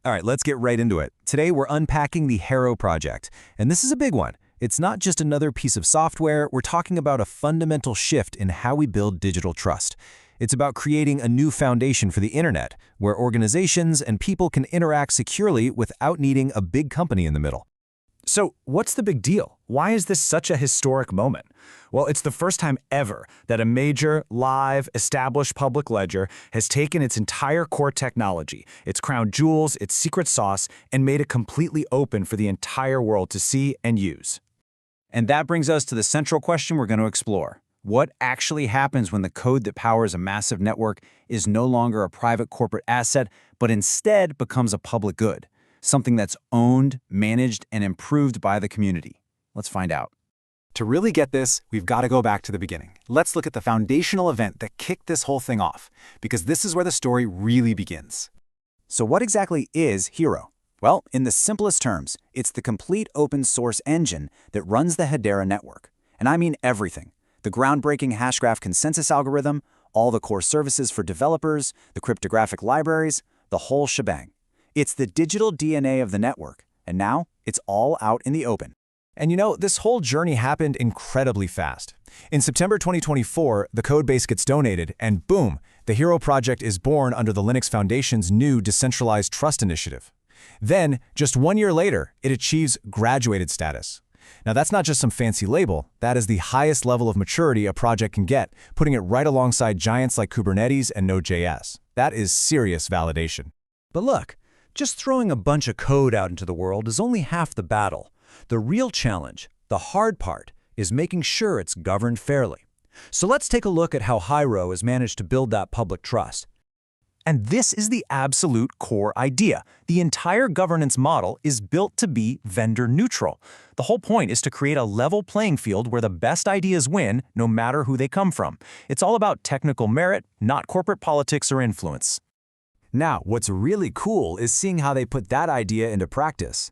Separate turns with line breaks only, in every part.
All right, let's get right into it. Today, we're unpacking the Hiero project, and this is a big one. It's not just another piece of software, we're talking about a fundamental shift in how we build digital trust. It's about creating a new foundation for the internet, where organizations and people can interact securely without needing a big company in the middle.
So, what's the big deal? Why is this such a historic moment? Well, it's the first time ever that a major, live, established public ledger has taken its entire core technology, its crown jewels, its secret sauce, and made it completely open for the entire world to see and use.
And that brings us to the central question we're going to explore. What actually happens when the code that powers a massive network is no longer a private corporate asset, but instead becomes a public good? Something that's owned, managed, and improved by the community. Let's find out. To really get this, we've got to go back to the beginning. Let's look at the foundational event that kicked this whole thing off, because this is where the story really begins. So what exactly is Hiero? Well, in the simplest terms, it's the complete open source engine that runs the Hedera network. And I mean everything. The groundbreaking hashgraph consensus algorithm, all the core services for developers, the cryptographic libraries, the whole shebang. It's the digital DNA of the network, and now it's all out in the open. And you know, this whole journey happened incredibly fast. In September 2024, the codebase gets donated, and boom, the Hiero project is born under the Linux Foundation's new Decentralized Trust initiative. Then, just 1 year later, it achieves graduated status. Now, that's not just some fancy label, that is the highest level of maturity a project can get, putting it right alongside giants like Kubernetes and Node.js. That is serious validation. But look, just throwing a bunch of code out into the world is only half the battle. The real challenge, the hard part, is making sure it's governed fairly. So let's take a look at how Hiero has managed to build that public trust. And this is the absolute core idea. The entire governance model is built to be vendor neutral. The whole point is to create a level playing field where the best ideas win, no matter who they come from. It's all about technical merit, not corporate politics or influence. Now, what's really cool is seeing how they put that idea into practice.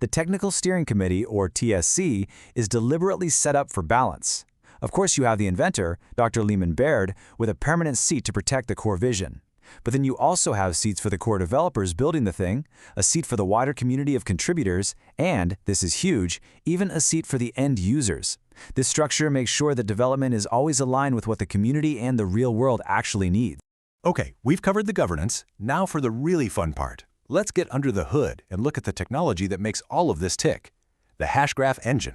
The Technical Steering Committee, or TSC, is deliberately set up for balance. Of course, you have the inventor, Dr. Lehman Baird, with a permanent seat to protect the core vision. But then you also have seats for the core developers building the thing, a seat for the wider community of contributors, and, this is huge, even a seat for the end users. This structure makes sure that development is always aligned with what the community and the real world actually need.
Okay, we've covered the governance. Now for the really fun part. Let's get under the hood and look at the technology that makes all of this tick, the hashgraph engine.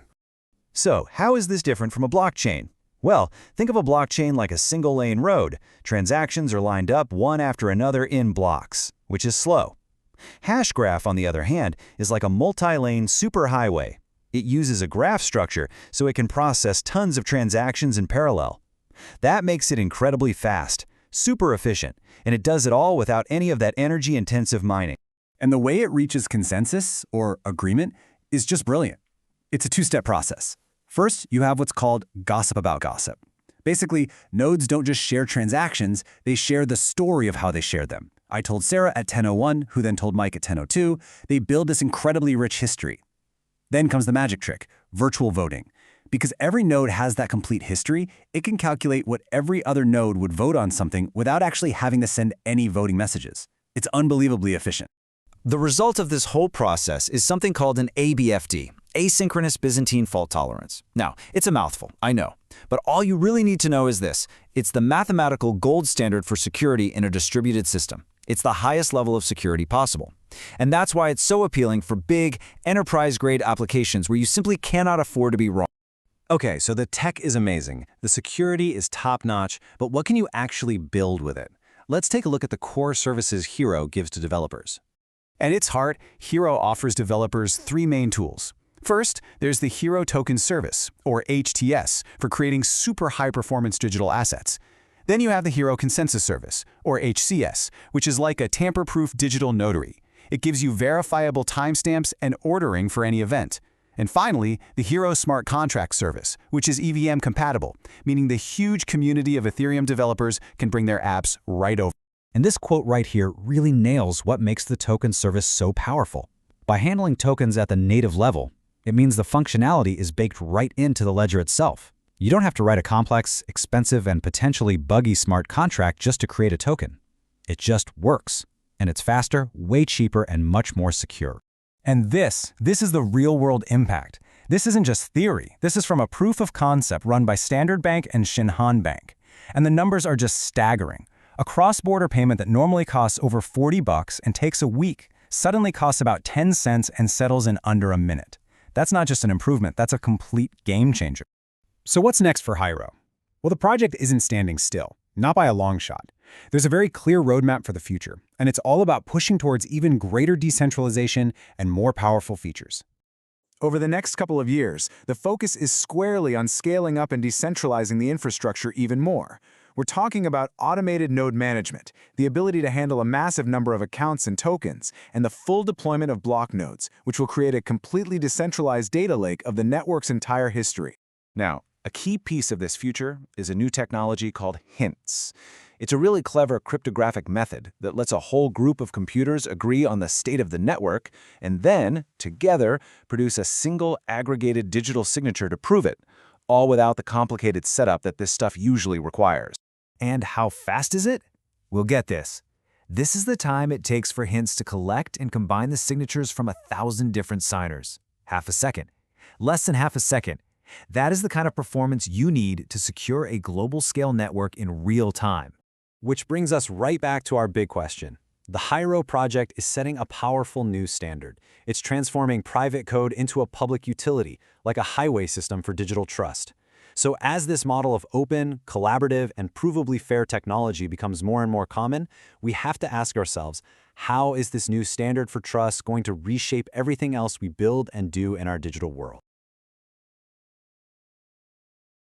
So, how is this different from a blockchain? Well, think of a blockchain like a single-lane road. Transactions are lined up one after another in blocks, which is slow. Hashgraph, on the other hand, is like a multi-lane superhighway. It uses a graph structure so it can process tons of transactions in parallel. That makes it incredibly fast, super efficient, and it does it all without any of that energy-intensive mining. And the way it reaches consensus, or agreement, is just brilliant. It's a two-step process. First, you have what's called gossip about gossip. Basically, nodes don't just share transactions, they share the story of how they shared them. I told Sarah at 10:01, who then told Mike at 10:02. They build this incredibly rich history. Then comes the magic trick, virtual voting. Because every node has that complete history, it can calculate what every other node would vote on something without actually having to send any voting messages. It's unbelievably efficient. The result of this whole process is something called an ABFD, asynchronous Byzantine fault tolerance. Now, it's a mouthful, I know, but all you really need to know is this. It's the mathematical gold standard for security in a distributed system. It's the highest level of security possible. And that's why it's so appealing for big, enterprise-grade applications where you simply cannot afford to be wrong. Okay, so the tech is amazing, the security is top-notch, but what can you actually build with it? Let's take a look at the core services Hiero gives to developers. At its heart, Hiero offers developers three main tools. First, there's the Hiero Token Service, or HTS, for creating super high-performance digital assets. Then you have the Hiero Consensus Service, or HCS, which is like a tamper-proof digital notary. It gives you verifiable timestamps and ordering for any event. And finally, the Hiero Smart Contract Service, which is EVM compatible, meaning the huge community of Ethereum developers can bring their apps right over. And this quote right here really nails what makes the token service so powerful. By handling tokens at the native level, it means the functionality is baked right into the ledger itself. You don't have to write a complex, expensive, and potentially buggy smart contract just to create a token. It just works. And it's faster, way cheaper, and much more secure.
And this is the real-world impact. This isn't just theory. This is from a proof of concept run by Standard Bank and Shinhan Bank. And the numbers are just staggering. A cross-border payment that normally costs over $40 and takes a week suddenly costs about 10 cents and settles in under a minute. That's not just an improvement, that's a complete game changer.
So what's next for Hiero? Well, the project isn't standing still, not by a long shot. There's a very clear roadmap for the future, and it's all about pushing towards even greater decentralization and more powerful features.
Over the next couple of years, the focus is squarely on scaling up and decentralizing the infrastructure even more. We're talking about automated node management, the ability to handle a massive number of accounts and tokens, and the full deployment of block nodes, which will create a completely decentralized data lake of the network's entire history.
Now, a key piece of this future is a new technology called hints. It's a really clever cryptographic method that lets a whole group of computers agree on the state of the network and then, together, produce a single aggregated digital signature to prove it, all without the complicated setup that this stuff usually requires.
And how fast is it? We'll get this. This is the time it takes for hints to collect and combine the signatures from 1,000 different signers. Half a second. Less than half a second. That is the kind of performance you need to secure a global-scale network in real time. Which brings us right back to our big question. The Hiero project is setting a powerful new standard. It's transforming private code into a public utility, like a highway system for digital trust. So as this model of open, collaborative, and provably fair technology becomes more and more common, we have to ask ourselves, how is this new standard for trust going to reshape everything else we build and do in our digital world?